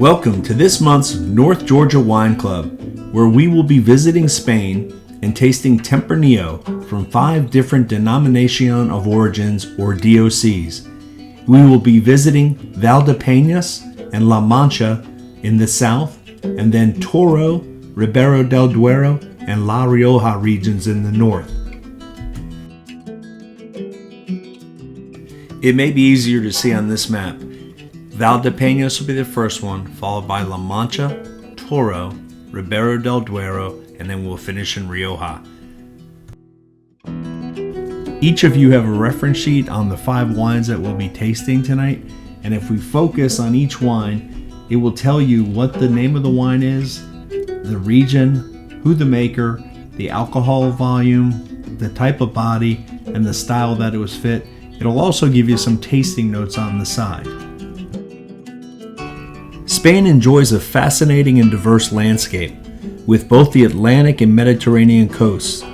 Welcome to this month's North Georgia Wine Club, where we will be visiting Spain and tasting Tempranillo from 5 different denomination of origins or DOCs. We will be visiting Valdepenas and LaMancha in the south, and then Toro, Ribera del Duero, and La Rioja regions in the north. It may be easier to see on this map. Valdepenas will be the first one, followed by La Mancha, Toro, Ribera del Duero, and then we'll finish in Rioja. Each of you have a reference sheet on the 5 wines that we'll be tasting tonight, and if we focus on each wine, it will tell you what the name of the wine is, the region, who the maker, the alcohol volume, the type of body, and the style that it was fit. It'll also give you some tasting notes on the side. Spain enjoys a fascinating and diverse landscape, with both the Atlantic and Mediterranean coasts,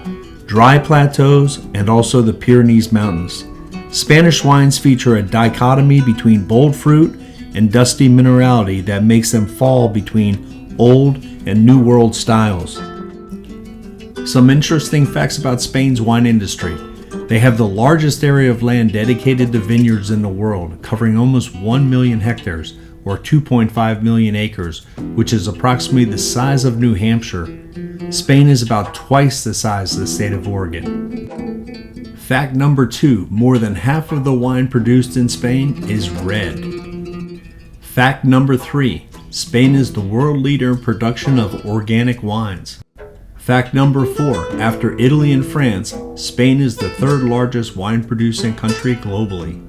dry plateaus, and also the Pyrenees Mountains. Spanish wines feature a dichotomy between bold fruit and dusty minerality that makes them fall between old and new world styles. Some interesting facts about Spain's wine industry. They have the largest area of land dedicated to vineyards in the world, covering almost 1 million hectares, or 2.5 million acres, which is approximately the size of New Hampshire. Spain is about twice the size of the state of Oregon. Fact number 2, more than half of the wine produced in Spain is red. Fact number 3, Spain is the world leader in production of organic wines. Fact number 4, after Italy and France, Spain is the 3rd largest wine producing country globally.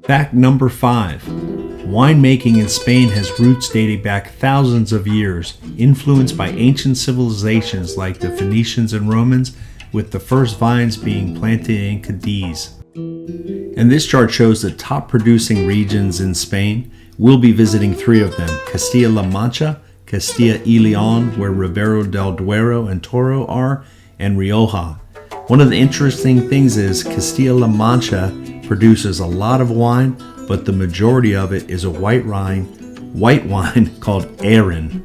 Fact number 5. Winemaking in Spain has roots dating back thousands of years, influenced by ancient civilizations like the Phoenicians and Romans, with the first vines being planted in Cadiz. And this chart shows the top producing regions in Spain. We'll be visiting 3 of them: Castilla-La Mancha, Castilla y León, where Ribera del Duero and Toro are, and Rioja. One of the interesting things is Castilla-La Mancha produces a lot of wine, but the majority of it is a white wine called Aran.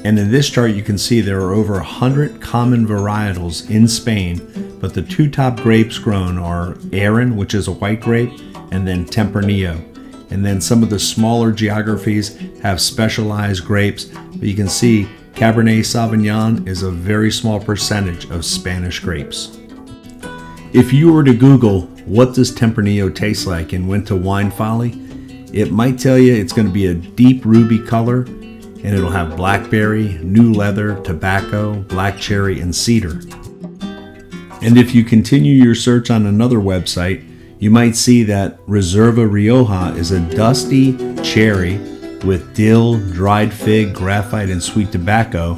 And in this chart you can see there are over 100 common varietals in Spain, but the 2 top grapes grown are Aran, which is a white grape, and then Tempranillo. And then some of the smaller geographies have specialized grapes, but you can see Cabernet Sauvignon is a very small percentage of Spanish grapes. If you were to Google, what does Tempranillo taste like, and went to Wine Folly, it might tell you it's going to be a deep ruby color, and it'll have blackberry, new leather, tobacco, black cherry, and cedar. And if you continue your search on another website, you might see that Reserva Rioja is a dusty cherry with dill, dried fig, graphite, and sweet tobacco,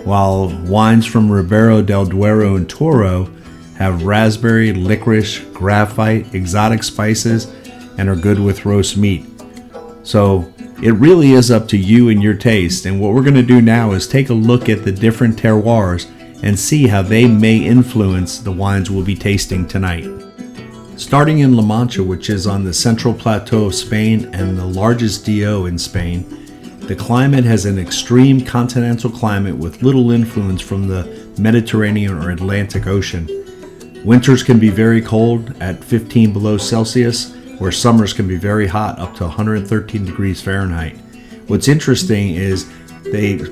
while wines from Ribera del Duero and Toro have raspberry, licorice, graphite, exotic spices, and are good with roast meat. So it really is up to you and your taste, and what we're going to do now is take a look at the different terroirs and see how they may influence the wines we'll be tasting tonight. Starting in La Mancha, which is on the central plateau of Spain and the largest DO in Spain, the climate has an extreme continental climate with little influence from the Mediterranean or Atlantic Ocean. Winters can be very cold at 15 below Celsius, where summers can be very hot up to 113 degrees Fahrenheit. What's interesting is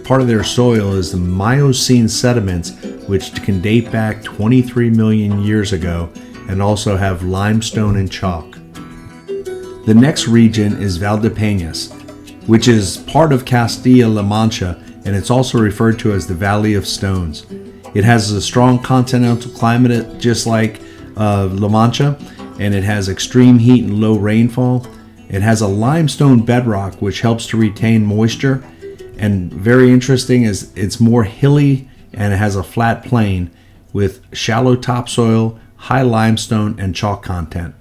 part of their soil is the Miocene sediments, which can date back 23 million years ago, and also have limestone and chalk. The next region is Valdepenas, which is part of Castilla-La Mancha, and it's also referred to as the Valley of Stones. It has a strong continental climate just like La Mancha, and it has extreme heat and low rainfall. It has a limestone bedrock which helps to retain moisture, and very interesting is it's more hilly and it has a flat plain with shallow topsoil, high limestone, and chalk content.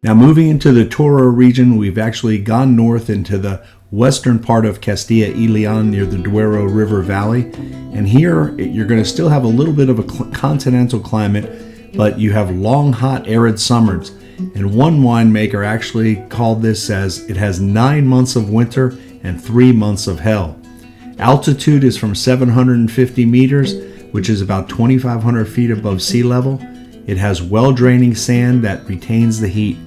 Now moving into the Toro region, we've actually gone north into the western part of Castilla y León near the Duero River Valley, and here you're going to still have a little bit of a continental climate, but you have long, hot, arid summers. And one winemaker actually called this as it has 9 months of winter and 3 months of hell. Altitude is from 750 meters, which is about 2,500 feet above sea level. It has well-draining sand that retains the heat,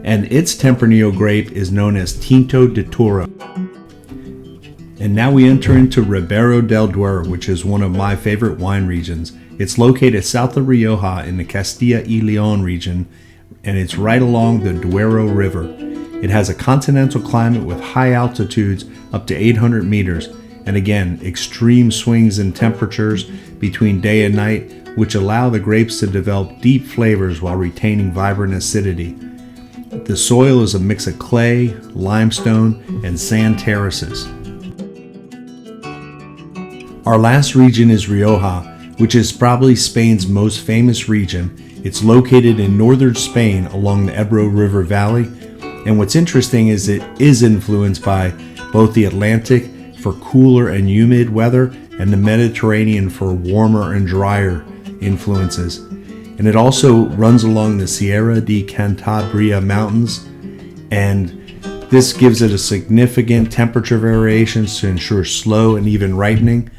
and its Tempranillo grape is known as Tinto de Toro. And now we enter into Ribera del Duero, which is one of my favorite wine regions. It's located south of Rioja in the Castilla y León region, and it's right along the Duero River. It has a continental climate with high altitudes up to 800 meters, and again, extreme swings in temperatures between day and night, which allow the grapes to develop deep flavors while retaining vibrant acidity. The soil is a mix of clay, limestone, and sand terraces. Our last region is Rioja, which is probably Spain's most famous region. It's located in northern Spain along the Ebro River Valley, and what's interesting is it is influenced by both the Atlantic for cooler and humid weather and the Mediterranean for warmer and drier influences. And it also runs along the Sierra de Cantabria mountains, and this gives it a significant temperature variations to ensure slow and even ripening.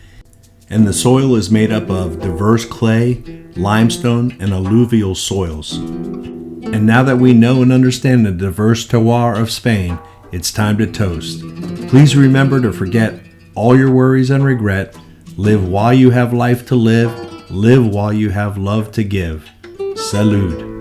And the soil is made up of diverse clay, limestone, and alluvial soils. And now that we know and understand the diverse terroir of Spain, it's time to toast. Please remember to forget all your worries and regret. Live while you have life to live. Live while you have love to give. Salud.